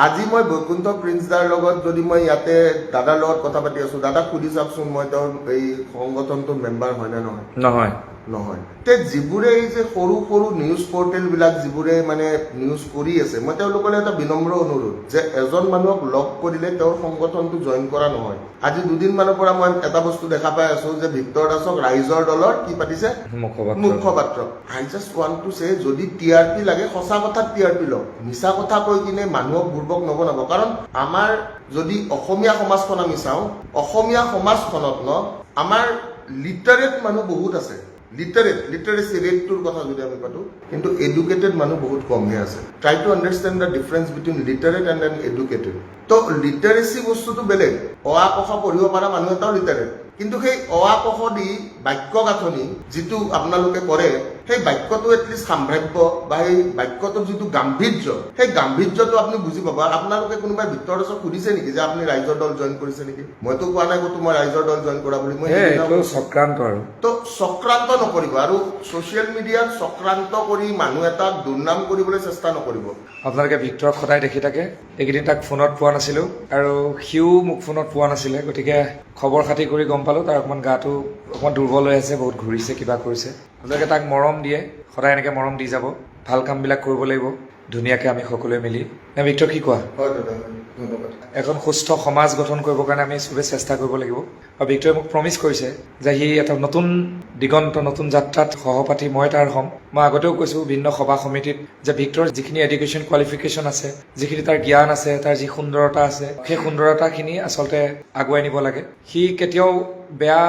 আজি মই বৈকুণ্ঠ প্ৰিন্সদাৰ লগত যদি মই ইয়াতে দাদাৰ লগত কথা পাতি আছো, দাদাক সুধি চাওকচোন মই তেওঁৰ এই সংগঠনটোৰ মেম্বাৰ হয় নে নহয়? নহয় নহয়। তে যিবোৰে এই যে সৰু সৰু নিউজ পৰ্টেল বিলাক যিবোৰে মানে নিউজ কৰি আছে, মই তেওঁলোকলৈ এটা বিনম্ৰ অনুৰোধ যে এজন মানুহক লগ কৰিলে তেওঁৰ সংগঠনটো জইন কৰা নহয়। আজি দুদিনমানৰ পৰা মই এটা বস্তু দেখা পাই আছো যে ভিক্টৰ দাসক ৰাইজৰ দলৰ কি পাতিছে মুখপাত্ৰ। আই জাষ্ট ৱান্ট টু সে যদি টিআৰপি লাগে সঁচা কথাত টিআৰপি লওক, মিছা কথা কৈ কিনে মানুহক বুৰ্বক নবনাব। কাৰণ আমাৰ যদি অসমীয়া সমাজখন আমি চাওঁ, অসমীয়া সমাজখনত আমাৰ লিটাৰেট মানুহ বহুত আছে। লিটাৰেচি ৰেটটোৰ কথা যদি আমি পাতো, কিন্তু এডুকেটেড মানুহ বহুত কমহে আছে। Try to understand the difference between literate and N educated. তো লিটাৰেচি বস্তুটো বেলেগ। অ আ ক খ পঢ়িব পৰা মানুহ এটাও লিটাৰেট, কিন্তু সেই অ আ ক খ দি বাক্য গাঁথনি যিটো আপোনালোকে কৰে, সেই বাক্যটো এটলিষ্ট সাম্ভাব্য বা সেই বাক্যটোৰ যিটো গাম্ভীৰ্য, সেই গাম্ভীৰ্যটো আপুনি বুজি পাব। আপোনালোকে কোনোবাই ভিক্টৰ দাসক সুধিছে নেকি যে আপুনি ৰাইজৰ দল জইন কৰিছে নেকি? মইতো কোৱা নাই ক'তো মই ৰাইজৰ দল জইন কৰা বুলি। মই চক্ৰান্ত আৰু তো চক্ৰান্ত নকৰিব, আৰু ছচিয়েল মিডিয়াত চক্ৰান্ত কৰি মানুহ এটাক দুৰ্নাম কৰিবলৈ চেষ্টা নকৰিব। আপোনালোকে ভিক্টৰক সদায় দেখি থাকে। এইকেইদিন তাক ফোনত পোৱা নাছিলোঁ আৰু সিও মোক ফোনত পোৱা নাছিলে, গতিকে খবৰ খাতি কৰি গম পালোঁ তাৰ অকণমান গাটো অকণমান দুৰ্বল হৈ আছে, বহুত ঘূৰিছে, কিবা কৰিছে। আপোনালোকে তাক মৰম দিয়ে, সদায় এনেকৈ মৰম দি যাব। ভাল কামবিলাক কৰিব লাগিব ধুনীয়াকৈ আমি সকলোৱে মিলি। নে ভিক্টৰ কি কোৱা? হয় দাদা, ধন্যবাদ। এখন সুস্থ সমাজ গঠন কৰিবৰ কাৰণে আমি চবেই চেষ্টা কৰিব লাগিব। আৰু ভিক্টৰে মোক প্ৰমিছ কৰিছে যে সি এটা নতুন দিগন্ত, নতুন যাত্ৰাত সহপাঠী মই তাৰ হ'ম। মই আগতেও কৈছোঁ ভিন্ন সভা সমিতিত যে ভিক্টৰ যিখিনি এডুকেশ্যন কোৱালিফিকেশ্যন আছে, যিখিনি তাৰ জ্ঞান আছে, তাৰ যি সুন্দৰতা আছে, সেই সুন্দৰতাখিনি আচলতে আগুৱাই নিব লাগে। সি কেতিয়াও বেয়া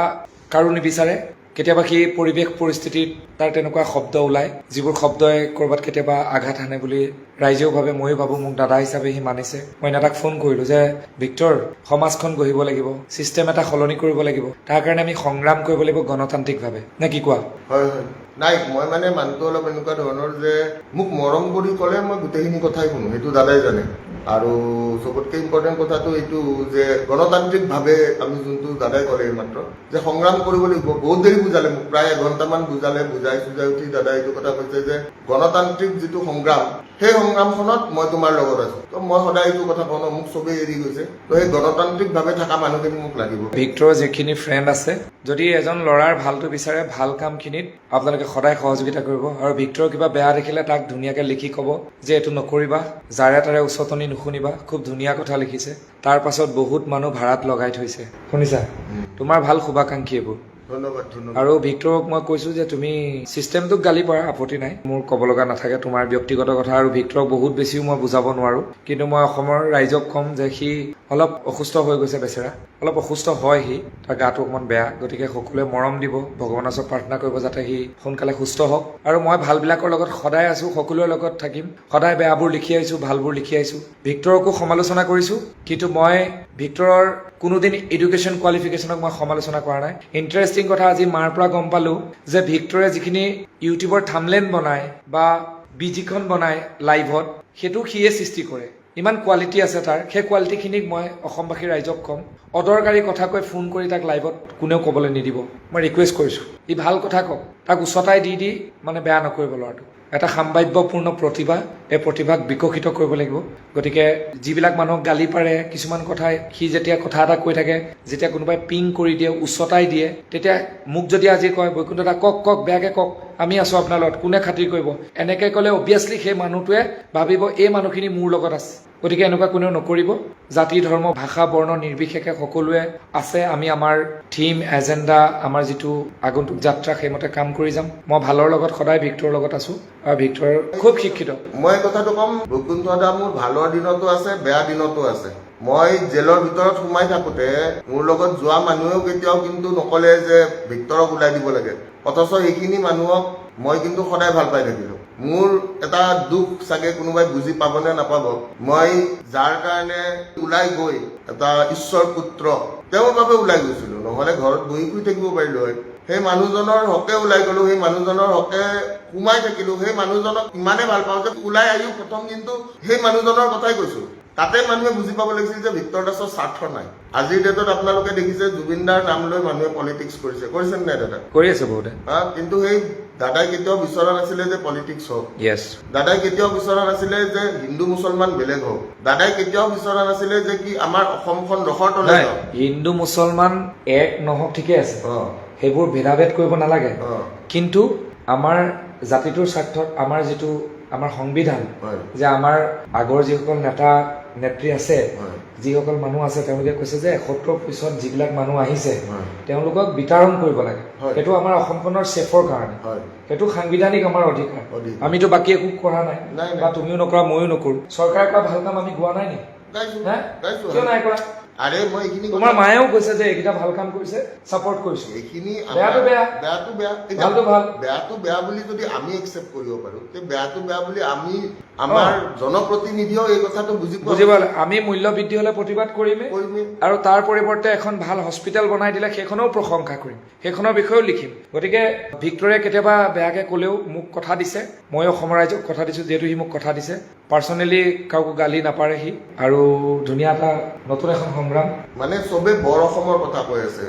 কাৰো নিবিচাৰে। কেতিয়াবা সি পৰিৱেশ পৰিস্থিতিত তাৰ তেনেকুৱা শব্দ ওলায়, যিবোৰ শব্দই ক'ৰবাত কেতিয়াবা আঘাত হানে বুলি ৰাইজেও ভাবে, ময়ো ভাবোঁ। মোক দাদা হিচাপে সি মানিছে। মই তাক ফোন কৰিলোঁ যে ভিক্টৰ, সমাজখন গঢ়িব লাগিব, ছিষ্টেম এটা সলনি কৰিব লাগিব, তাৰ কাৰণে আমি সংগ্ৰাম কৰিব লাগিব গণতান্ত্ৰিকভাৱে। নে কি কোৱা? হয় হয়। নাই, মই মানে মানুহটো অলপ এনেকুৱা ধৰণৰ যে মোক মৰম কৰি ক'লে মই গোটেইখিনি কথাই শুনো, সেইটো দাদাই জানে। আৰু চবতকৈ ইম্পৰ্টেণ্ট কথাটো এইটো যে গণতান্ত্ৰিকভাৱে আমি যোনটো দাদাই ক'লে এইমাত্ৰ যে সংগ্ৰাম কৰিব লাগিব। বহুত দেৰি বুজালে মোক, প্ৰায় এঘণ্টামান বুজালে। বুজাই উঠি দাদাই এইটো কথা কৈছে যে গণতান্ত্ৰিক যিটো সংগ্ৰাম, সেই সংগ্ৰামখনত মই তোমাৰ লগত আছো। তো মই সদায় এইটো কথা কওঁ, মোক চবেই এৰি গৈছে, তো সেই গণতান্ত্ৰিকভাৱে থকা মানুহখিনি মোক লাগিব। ভিক্টৰৰ যিখিনি ফ্ৰেণ্ড আছে, যদি এজন ল'ৰাৰ ভালটো বিচাৰে, ভাল কামখিনিত আপোনালোকে সদায় সহযোগিতা কৰিব। আৰু ভিক্টৰৰ কিবা বেয়া দেখিলে তাক ধুনীয়াকৈ লিখি ক'ব যে এইটো নকৰিবা, যাৰে তাৰে উচতনি নুশুনিবা। খুব ধুনীয়া কথা লিখিছে। তাৰ পাছত বহুত মানুহ ভাড়াত লগাই থৈছে, শুনিছা? তোমাৰ ভাল শুভাকাংক্ষী এইবোৰ। ধন্যবাদ ধন্যবাদ। আৰু ভিক্টৰক মই কৈছোঁ যে তুমি ছিষ্টেমটোক গালি পৰা আপত্তি নাই, মোৰ ক'ব লগা নাথাকে, তোমাৰ ব্যক্তিগত কথা। আৰু ভিক্টৰক বহুত বেছিও মই বুজাব নোৱাৰোঁ, কিন্তু মই অসমৰ ৰাইজক ক'ম যে সি অলপ অসুস্থ হৈ গৈছে, বেচেৰা। অলপ অসুস্থ হয় সি, তাৰ গাটো অকণমান বেয়া। গতিকে সকলোৱে মৰম দিব, ভগৱানৰ ওচৰত প্ৰাৰ্থনা কৰিব যাতে সি সোনকালে সুস্থ হওক। আৰু মই ভালবিলাকৰ লগত সদায় আছোঁ, সকলোৰে লগত থাকিম। সদায় বেয়াবোৰ লিখি আহিছোঁ, ভালবোৰ লিখি আহিছোঁ। ভিক্টৰকো সমালোচনা কৰিছোঁ, কিন্তু মই ভিক্টৰৰ কোনোদিন এডুকেশ্যন কোৱালিফিকেশ্যনক মই সমালোচনা কৰা নাই। ইণ্টাৰেষ্টিং কথা, আজি মাৰ পৰা গম পালোঁ যে ভিক্টৰে যিখিনি ইউটিউবৰ থাম্বনেইল বনায় বা বিজিখন বনায় লাইভত, সেইটো সিয়ে সৃষ্টি কৰে। ইমান কোৱালিটি আছে তাৰ। সেই কোৱালিটিখিনিক মই অসমবাসী ৰাইজক ক'ম, অদৰকাৰী কথা কৈ ফোন কৰি তাক লাইভত কোনেও ক'বলৈ নিদিব। মই ৰিকুৱেষ্ট কৰিছোঁ, ই ভাল কথা কওক, তাক উচতাই দি মানে বেয়া নকৰিব ল'ৰাটো। এটা সাম্ভাব্যপূৰ্ণ প্ৰতিভা, এই প্ৰতিভাক বিকশিত কৰিব লাগিব। গতিকে যিবিলাক মানুহক গালি পাৰে, কিছুমান কথাই সি যেতিয়া কথা এটা কৈ থাকে, যেতিয়া কোনোবাই পিং কৰি দিয়ে, উচতাই দিয়ে, তেতিয়া মোক যদি আজি কয় বৈকুণ্ঠ দা কওক বেয়াকৈ কওক, আমি আছোঁ আপোনাৰ লগত, কোনে খাতিৰ কৰিব, এনেকৈ ক'লে অভিয়াছলি সেই মানুহটোৱে ভাবিব এই মানুহখিনি মোৰ লগত আছে। গতিকে এনেকুৱা কোনেও নকৰিব। জাতি, ধৰ্ম, ভাষা, বৰ্ণ নিৰ্বিশেষে সকলোৱে আছে। আমি আমাৰ থিম, এজেণ্ডা, আমাৰ যিটো আগন্তুক যাত্ৰা, সেইমতে কাম কৰি যাম। মই ভালৰ লগত সদায় ভিক্টৰৰ লগত আছোঁ, আৰু ভিক্টৰ খুব শিক্ষিত। মই কথাটো ক'ম, বৈকুণ্ঠ দা মোৰ ভালৰ দিনতো আছে, বেয়া দিনতো আছে। মই জেলৰ ভিতৰত সোমাই থাকোঁতে মোৰ লগত যোৱা মানুহেও কেতিয়াও কিন্তু নক'লে যে ভিক্টৰক ওলাই দিব লাগে, অথচ সেইখিনি মানুহক মই কিন্তু সদায় ভাল পাই থাকিলোঁ। মোৰ এটা দুখ চাগে কোনোবাই বুজি পাবনে নাপাব, মই যাৰ কাৰণে ওলাই গৈ এটা ঈশ্বৰ পুত্ৰ তেওঁৰ বাবে ওলাই গৈছিলোঁ, নহ'লে ঘৰত বহি শুই থাকিব পাৰিলোঁ হয়। সেই মানুহজনৰ হকে ওলাই গ'লোঁ, সেই মানুহজনৰ হকে সোমাই থাকিলোঁ। সেই মানুহজনক ইমানে ভাল পাওঁ যে ওলাই আহিও প্ৰথম কিন্তু সেই মানুহজনৰ কথাই কৈছোঁ। তাতে মানুহে বুজি পাব লাগিছিল যে ভিক্টৰ দাসৰ স্বাৰ্থ নাই। আজিৰ ডেটত আপোনালোকে দেখিছে জুবিন দাৰ নাম লৈ মানুহে পলিটিক্স কৰিছে নে দাদা? কৰি আছে বহুতে। কিন্তু সেই দাদাই কেতিয়াও বিচৰা নাছিলে যে পলিটিক্স হওক, য়েছ দাদাই কেতিয়াও বিচৰা নাছিলে যে হিন্দু মুছলমান বেলেগ হওক, দাদাই কেতিয়াও বিচৰা নাছিলে যে কি আমাৰ অসমখন ৰসৰ তলে নাই যাওক। হিন্দু মুছলমান এক নহওক ঠিকে আছে, সেইবোৰ ভেদাভেদ কৰিব নালাগে, কিন্তু আমাৰ জাতিটোৰ স্বাৰ্থত আমাৰ যিটো আমাৰ সংবিধান, যে আমাৰ আগৰ যিসকল নেতা নেত্ৰী আছে, যিসকল মানুহ আছে, তেওঁলোকে কৈছে যে ৭১ পিছত যিবিলাক মানুহ আহিছে তেওঁলোকক বিতৰণ কৰিব লাগে, সেইটো আমাৰ অসমখনৰ ছেফৰ কাৰণে, সেইটো সাংবিধানিক আমাৰ অধিকাৰ। আমিতো বাকী একো কৰা নাই, বা তুমিও নকৰা ময়ো নকৰো, চৰকাৰে কৰা ভাল কাম আমি গোৱা নাই নি? কিয় নাই কৰা? আৰে মই এইখিনি তোমাৰ মায়েও কৈছে যে এইকেইটা ভাল কাম কৰিছে, ছাপৰ্ট কৰিছো। এইখিনি বেয়াটো বেয়া, বেয়াটো বেয়া, ভালটো ভাল। বেয়াটো বেয়া বুলি যদি আমি একচেপ্ট কৰিব পাৰো, তে বেয়াটো বেয়া বুলি আমি আমাৰ জনপ্ৰতিনিধিও এই কথাটো বুজিব লাগে। আমি মূল্য বৃদ্ধি হলে প্ৰতিবাদ কৰিমেই, আৰু তাৰ পৰিৱৰ্তে এখন ভাল হস্পিটেল বনাই দিলে সেইখনেও প্ৰশংসা কৰিম, সেইখনৰ বিষয়েও লিখিম। গতিকে ভিক্টৰে কেতিয়াবা বেয়াকে কলেও মোক কথা দিছে, মই অসমৰ ৰাইজক কথা দিছো, যিহেতু সি মোক কথা দিছে। পাৰ্চনেলি কাকো গালি নাপাৰে সি, আৰু ধুনীয়া এটা নতুন এখন সংগ্ৰাম। মানে চবে বৰ অসমৰ কথা কৈ আছে,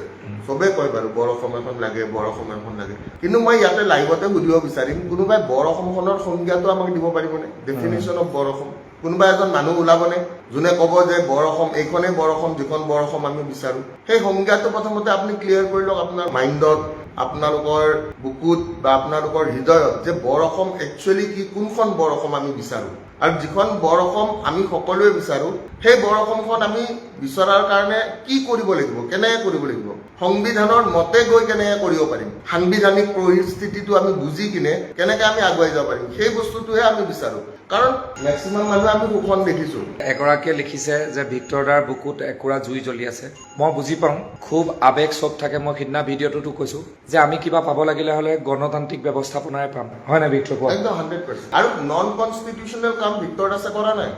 চবে কয় বাৰু বৰ অসম এখন লাগে, বৰ অসম এখন লাগে, কিন্তু মই ইয়াতে লাইভতে সুধিব বিচাৰিম, কোনোবাই বৰ অসমখনৰ সংজ্ঞাটো আমাক দিব পাৰিবনে? ডেফিনেশ্যন অফ বৰ অসম কোনোবা এজন মানুহ ওলাবনে যোনে ক'ব যে বৰ অসম এইখনেই বৰ অসম, যিখন বৰ অসম আমি বিচাৰো? সেই সংজ্ঞাটো প্ৰথমতে আপুনি ক্লিয়াৰ কৰি লওক আপোনাৰ মাইণ্ডত, আপোনালোকৰ বুকুত বা আপোনালোকৰ হৃদয়ত, যে বৰ অসম একচুৱেলি কি, কোনখন বৰ অসম আমি বিচাৰো। আৰু যিখন বৰ অসম আমি সকলোৱে বিচাৰো, সেই বৰ অসমখন আমি বিচৰাৰ কাৰণে কি কৰিব লাগিব, কেনেকে কৰিব লাগিব, সংবিধানৰ মতে গৈ কেনেকে কৰিব পাৰিম, সাংবিধানিক পৰিস্থিতিটো আমি বুজি কিনে কেনেকে আমি আগুৱাই যাব পাৰিম, সেই বস্তুটোহে আমি বিচাৰো। কাৰণ মেক্সিমাম মানুহে আমি শোষণ দেখিছো। এগৰাকীয়ে লিখিছে যে ভিক্টৰ দাৰ বুকুত একুৰা জুই জ্বলি আছে। মই বুজি পাওঁ, খুব আৱেগ চব থাকে। মই সিদিনা ভিডিঅ'টোতো কৈছো যে আমি কিবা পাব লাগিলে হলে গণতান্ত্ৰিক ব্যৱস্থাপনাৰে পাম, হয় নাই ভিক্টৰ? একদম 100%। আৰু নন কনষ্টিটিউচনেল কাম ভিক্টৰ দাসে কৰা নাই।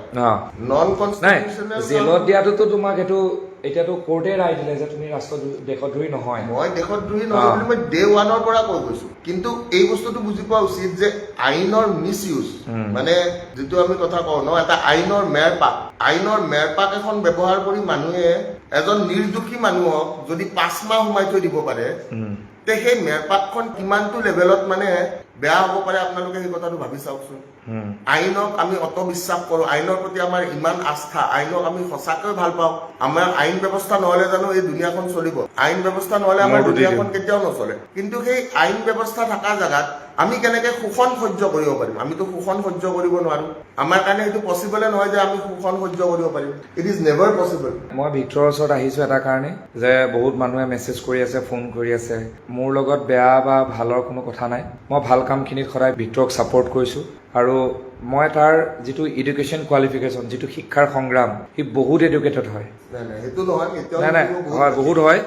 নন নাই, কনষ্টিটিউচনেল জেলত দিয়াটোতো তোমাক এইটো এতিয়াতো কোৰ্টে ৰায় দিলে যে তুমি দেশদ্ৰোহী নহয়। মই দেশদ্ৰোহী নহয় বুলি মই ডে ওৱানৰ পৰা কৈ গৈছো, কিন্তু এই বস্তুটো বুজি পোৱা উচিত যে আইনৰ মিছ ইউজ, মানে যিটো আমি কথা কওঁ ন, এটা আইনৰ মেৰপাক এখন ব্যৱহাৰ কৰি মানুহে এজন নিৰ্দোষী মানুহক যদি 5 মাহ সোমাই থৈ দিব পাৰে, তে সেই মেৰপাকখন কিমানটো লেভেলত মানে বেয়া হ'ব পাৰে আপোনালোকে সেই কথাটো ভাবি চাওকচোন। আইনক আমি অত বিশ্বাস কৰো, আইনৰ প্ৰতি আমাৰ ইমান আস্থা, আইনক আমি সঁচাকৈ ভাল পাওঁ। আমাৰ আইন ব্যৱস্থা নহলে জানো এই দুনিয়াখন চলিব? আইন ব্যৱস্থা নহলে আমাৰ দুনিয়াখন কেতিয়াও নচলে। কিন্তু সেই আইন ব্যৱস্থা থকা জেগাত আমি কেনেকে শোষণ সহ্য কৰিব পাৰিম? আমিতো শোষণ সহ্য কৰিব নোৱাৰো, আমাৰ কাৰণে এইটো পচিবলে নহয় যে আমি শোষণ সহ্য কৰিব পাৰিম। It is never possible. মই ভিক্টৰৰ ওচৰত আহিছো এটা কাৰণে, যে বহুত মানুহে মেছেজ কৰি আছে, ফোন কৰি আছে। মোৰ লগত বেয়া বা ভালৰ কোনো কথা নাই, মই ভাল কামখিনিত সদায় ভিক্টৰক ছাপোৰ্ট কৰিছো। আৰু মই তাৰ যিটো এডুকেশ্যন কোৱালিফিকেশ্যন, যিটো শিক্ষাৰ সংগ্ৰাম, সি বহুত এডুকেটেড হয়। নাই হয়, বহুত হয়,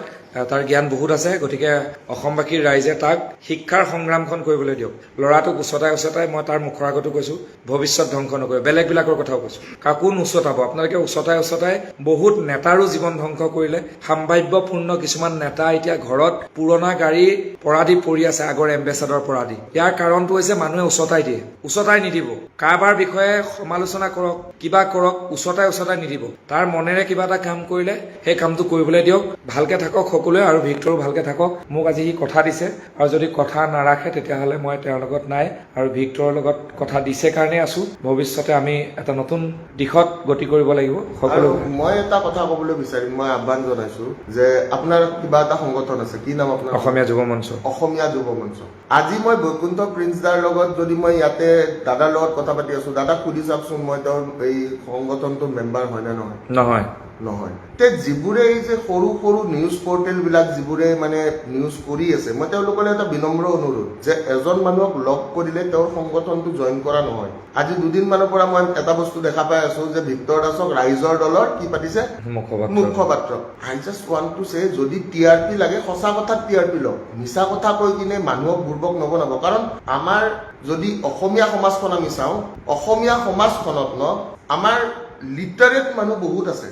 তাৰ জ্ঞান বহুত আছে। গতিকে অসমবাসীৰ ৰাইজে তাক শিক্ষাৰ সংগ্ৰামখন কৰিবলৈ দিয়ক। ল'ৰাটোক উচতাই মই তাৰ মুখৰ আগতো কৈছো, ভৱিষ্যত ধ্বংস নকৰে। বেলেগবিলাকৰ কথাও কৈছো, কাকো নুচতাব আপোনালোকে। উচতাই বহুত নেতাৰো জীৱন ধ্বংস কৰিলে। সাম্ভাৱ্যপূৰ্ণ কিছুমান নেতা এতিয়া ঘৰত পুৰণা গাড়ী পৰাদি পৰি আছে, আগৰ এম্বেচাডৰ পৰাদি। ইয়াৰ কাৰণটো হৈছে মানুহে উচতাই দিয়ে, উচতাই নিদিব। কাৰোবাৰ বিষয়ে সমালোচনা কৰক, কিবা কৰক, উচতাই নিদিব। তাৰ মনেৰে কিবা এটা কাম কৰিলে সেই কামটো কৰিবলৈ দিয়ক। ভালকে থাকক সকলোৱে, আৰু ভিক্টৰো ভালকে থাকক। মোক আজি সি কথা দিছে, আৰু যদি কথা নাৰাখে তেতিয়াহ'লে মই তেওঁৰ লগত নাই, আৰু ভিক্টৰৰ লগত কথা দিছে কাৰণে আছো। ভৱিষ্যতে আমি এটা নতুন দিশত গতি কৰিব লাগিব সকলো। মই এটা কথা ক'বলৈ বিচাৰিম, মই আহ্বান জনাইছো যে আপোনাৰ কিবা এটা সংগঠন আছে, কি নাম আপোনাৰ? অসমীয়া যুৱ মঞ্চ। অসমীয়া যুৱ মঞ্চ। আজি মই বৈকুণ্ঠ প্ৰিন্স দাৰ লগত যদি মই ইয়াতে দাদাৰ লগত কথা পাতি আছো, দাদাক সুধি চাওকচোন মই তেওঁৰ এই সংগঠনটোৰ মেম্বাৰ হয় নে নহয়? নহয়। তে যিবোৰে এই যে সৰু সৰু নিউজ পৰ্টেল বিলাক যিবোৰে মানে নিউজ কৰি আছে, মই তেওঁলোকলৈ এটা বিনম্ৰ অনুৰোধ যে এজন মানুহক লগ কৰিলে তেওঁৰ সংগঠনটো জইন কৰা নহয়। আজি 2 দিনমানৰ পৰা মই এটা বস্তু দেখা পাই আছো যে ভিক্টৰ দাসক ৰাইজৰ দলৰ কি পাতিছে? মুখপাত্ৰ। আই জাষ্ট ৱান্ট টু সে, যদি টিআৰপি লাগে সঁচা কথাত টিআৰপি লওক, মিছা কথা কৈ কিনে মানুহক বুৰ্বক নবনাব। কাৰণ আমাৰ যদি অসমীয়া সমাজখন আমি চাওঁ, অসমীয়া সমাজখনত আমাৰ লিটাৰেট মানুহ বহুত আছে।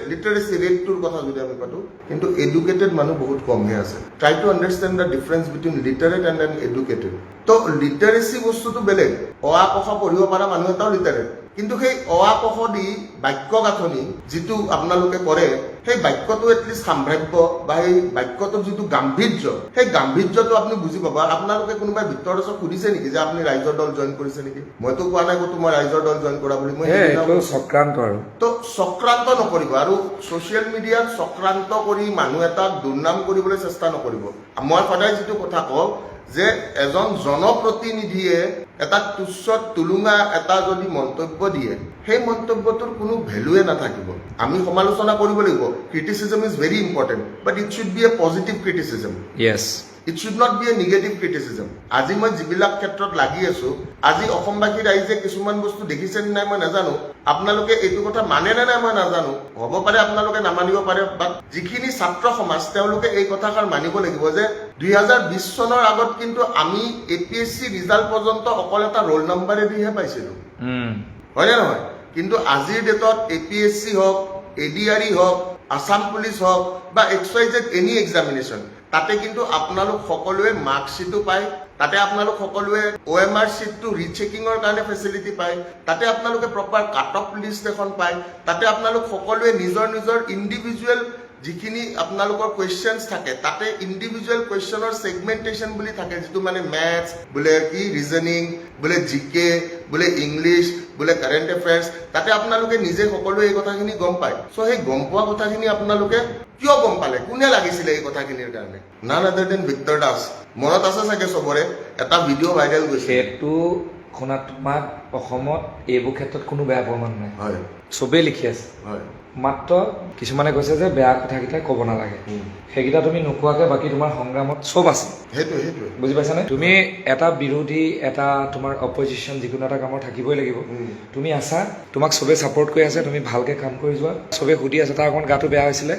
লিটাৰেচি ৰেটটোৰ কথা যদি আমি পাতো, কিন্তু এডুকেটেড মানুহ বহুত কমহে আছে। Try to understand the difference between literate and N educated. তো লিটাৰেচি বস্তুটো বেলেগ। অ আ ক খ পঢ়িব পৰা মানুহ এটাও লিটাৰেট, কিন্তু সেই অৱাপসদি বাক্য গাঁথনি যিটো আপোনালোকে কৰে, সেই বাক্যটো এটলিষ্ট সাম্ভাব্য বা সেই বাক্যটোৰ যিটো গাম্ভীৰ্য, সেই গাম্ভীৰ্যটো আপুনি বুজি পাব। আপোনালোকে কোনোবাই ভিতৰত আছে সুধিছে নেকি যে আপুনি ৰাইজৰ দল জইন কৰিছে নেকি? মইতো কোৱা নাই ক'তো মই ৰাইজৰ দল জইন কৰা বুলি। মই এইটো চক্ৰান্ত আৰু তো চক্ৰান্ত নকৰিব আৰু ছ'চিয়েল মিডিয়াত চক্ৰান্ত কৰি মানুহ এটাক দুৰ্নাম কৰিবলৈ চেষ্টা নকৰিব। মই সদায় যিটো কথা কওঁ যে এজন জনপ্ৰতিনিধিয়ে এটা তুচ্ছ তুলুঙা এটা যদি মন্তব্য দিয়ে, সেই মন্তব্যটোৰ কোনো ভেলুৱে নাথাকিব। আমি সমালোচনা কৰিব লাগিব। Criticism is very important, but it should be a positive criticism. Yes, it should not be a negative criticism. আজি মই যিবিলাক ক্ষেত্ৰত লাগি আছো, আজি অসমবাসী ৰাইজে কিছুমান বস্তু দেখিছে নে নাই মই নাজানো। আপোনালোকে এইটো কথা মানে নে নাই মই নাজানো। হ'ব পাৰে আপোনালোকে নামানিব পাৰে, বাট যিখিনি ছাত্ৰ সমাজ তেওঁলোকে এই কথাষাৰ মানিব লাগিব যে 2020 চনৰ আগত কিন্তু আমি APSC ৰিজাল্ট পৰ্যন্ত অকল এটা ৰোল নম্বৰেদিহে পাইছিলো, হয়নে নহয়? কিন্তু আজিৰ ডেটত APSC হওক, ADRE হওক, আছাম পুলিচ হওক বা XYZ এনি এক্সামিনেশ্যন, তাতে কিন্তু আপোনালোক সকলোৱে মাৰ্কশ্বিটো পায়, তাতে আপোনালোক সকলোৱে OMR শ্বিটটো ৰিচেকিঙৰ কাৰণে ফেচিলিটি পায়, তাতে আপোনালোকে প্ৰপাৰ কাট অফ লিষ্ট এখন পায়, তাতে আপোনালোক সকলোৱে নিজৰ নিজৰ ইণ্ডিভিজুৱেল যিখিনি আপোনালোকৰ কুৱেশ্যনছ থাকে, তাতে ইণ্ডিভিজুৱেল কুৱেশ্যনৰ ছেগমেণ্টেশ্যন বুলি থাকে, যিটো মানে মেথছ, বোলে কি ৰিজনিং, বোলে GK, বোলে ইংলিছ, বোলে কাৰেণ্ট এফেয়াৰ্ছ, তাতে আপোনালোকে নিজে সকলোৱে এই কথাখিনি গম পায়। চ' সেই গম পোৱা কথাখিনি আপোনালোকে কিয় গম পালে? কোনে লাগিছিলে এই কথাখিনিৰ কাৰণে? নান আদাৰ দেন ভিক্টৰ দাস। মনত আছে চাগে চবৰে, এটা ভিডিঅ' ভাইৰেল গৈছে। সেইটো শুনা, তোমাক অসমত এইবোৰ ক্ষেত্ৰত কোনো বেয়া প্ৰমাণ নাই, হয় চবেই লিখি আছে। হয়, মাত্ৰ কিছুমানে কৈছে যে বেয়া কথাকেইটা ক'ব নালাগে, সেইকেইটা তুমি নোকোৱাকে বাকী তোমাৰ সংগ্ৰামত চব আছে। সেইটোৱে বুজি পাইছানে? তুমি এটা বিৰোধী, এটা তোমাৰ অপজিশ্যন যিকোনো এটা কামৰ থাকিবই লাগিব। তুমি আছা, তোমাক চবে ছাপোৰ্ট কৰি আছে, তুমি ভালকে কাম কৰি যোৱা। চবে সুধি আছে তাৰ অকণ গাটো বেয়া হৈছিলে,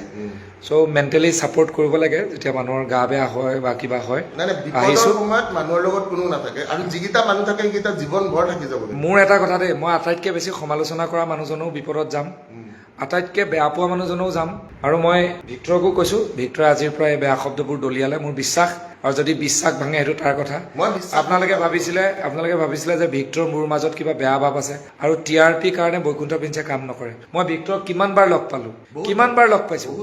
চ' মেণ্টেলি ছাপোৰ্ট কৰিব লাগে যেতিয়া মানুহৰ গা বেয়া হয় বা কিবা হয়। মানে বিপদৰ সময়ত মানুহৰ লগত কোনো নাথাকে, আৰু যিকেইটা মানুহ থাকে সেইকেইটা জীৱন ভৰ থাকি যাব। মোৰ এটা কথা দেই, মই আটাইতকৈ বেছি সমালোচনা কৰা মানুহজনো বিপদত যাম, আটাইতকৈ বেয়া পোৱা মানুহজনেও যাম। আৰু মই ভিক্টৰকো কৈছোঁ, ভিক্টৰে আজিৰ পৰা এই বেয়া শব্দবোৰ দলিয়ালে, মোৰ বিশ্বাস, আৰু যদি বিশ্বাস ভাঙে সেইটো তাৰ কথা। আপোনালোকে ভাবিছিলে যে ভিক্টৰ মোৰ মাজত কিবা বেয়া ভাৱ আছে আৰু TRP কাৰণে বৈকুণ্ঠ প্ৰিন্সে কাম নকৰে। মই ভিক্টৰক কিমানবাৰ লগ পালোঁ, কিমানবাৰ লগ পাইছোঁ,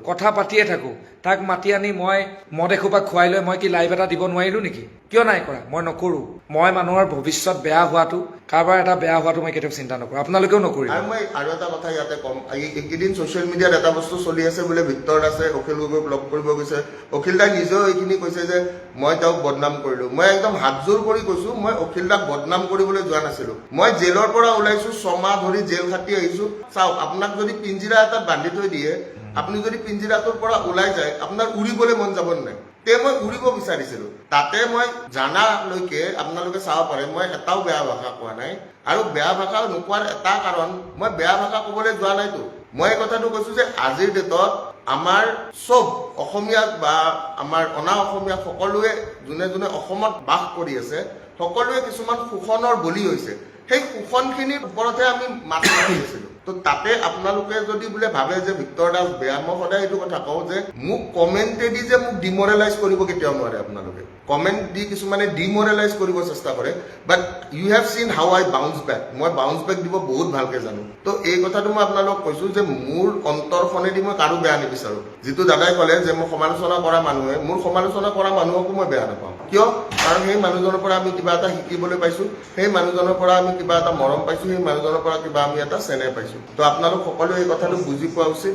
কথা পাতিয়ে থাকোঁ। তাক মাতি আনি মই মদ এসোপা খুৱাই লৈ মই কি লাইভ এটা দিব নোৱাৰিলোঁ নেকি? কিয় নাই কৰা? মই নকৰোঁ। মই মানুহৰ ভৱিষ্যত বেয়া হোৱাটো, কাৰোবাৰ এটা বেয়া হোৱাটো মই কেতিয়াও চিন্তা নকৰোঁ, আপোনালোকেও নকৰিব। আৰু মই আৰু এটা কথা ইয়াতে ক'ম, এইকেইদিন ছ'চিয়েল মিডিয়াত এটা বস্তু চলি আছে, বোলে ভিক্টৰ দাসে অখিল গগৈক লগ কৰিব গৈছে। অখিল দাই নিজেও এইখিনি কৈছে যে মই তেওঁক বদনাম কৰিলোঁ। মই একদম হাতযোৰ কৰি কৈছোঁ, মই অখিল দাক বদনাম কৰিবলৈ যোৱা নাছিলোঁ। মই জেলৰ পৰা ওলাইছোঁ, 6 মাহ ধৰি জেল খাটি আহিছোঁ। চাওক, আপোনাক যদি পিঞ্জিৰা এটাত বান্ধি থৈ দিয়ে, আপুনি যদি পিঞ্জিৰাটোৰ পৰা ওলাই যায়, আপোনাৰ উৰিবলৈ মন যাব নাই? তে মই উৰিব বিচাৰিছিলোঁ। তাতে মই জানালৈকে আপোনালোকে চাব পাৰে, মই এটাও বেয়া ভাষা কোৱা নাই। আৰু বেয়া ভাষা নোকোৱাৰ এটা কাৰণ, মই বেয়া ভাষা ক'বলৈ যোৱা নাইতো। মই এই কথাটো কৈছোঁ যে আজিৰ ডেটত আমাৰ চব অসমীয়া বা আমাৰ অনা অসমীয়া সকলোৱে, যোনে যোনে অসমত বাস কৰি আছে, সকলোৱে কিছুমান শোষণৰ বলি হৈছে। সেই শোষণখিনিৰ ওপৰতহে আমি মাত মাতি আছিলোঁ। তো তাতে আপোনালোকে যদি বোলে ভাবে যে ভিক্টৰ দাস বেয়া, মই সদায় এইটো কথা কওঁ যে মোক কমেণ্টেদি যে মোক ডিমৰেলাইজ কৰিব কেতিয়াও নোৱাৰে। আপোনালোকে কমেণ্ট দি কিছুমানে ডিমৰেলাইজ কৰিব চেষ্টা কৰে, বাট ইউ হেভ চিন হাউ আই বাউন্স বেক। মই বাউন্স বেক দিব বহুত ভালকে জানো। তো এই কথাটো মই আপোনালোকক কৈছোঁ যে মোৰ অন্তৰখনেদি মই কাৰো বেয়া নিবিচাৰোঁ। যিটো দাদাই ক'লে যে মই সমালোচনা কৰা মানুহে, মোৰ সমালোচনা কৰা মানুহকো মই বেয়া নাপাওঁ। কিয়? কাৰণ সেই মানুহজনৰ পৰা আমি কিবা এটা শিকিবলৈ পাইছোঁ, সেই মানুহজনৰ পৰা আমি কিবা এটা মৰম পাইছোঁ, সেই মানুহজনৰ পৰা কিবা আমি এটা চেনেহ পাইছোঁ। তো আপোনালোক সকলোৱে এই কথাটো বুজি পোৱা উচিত।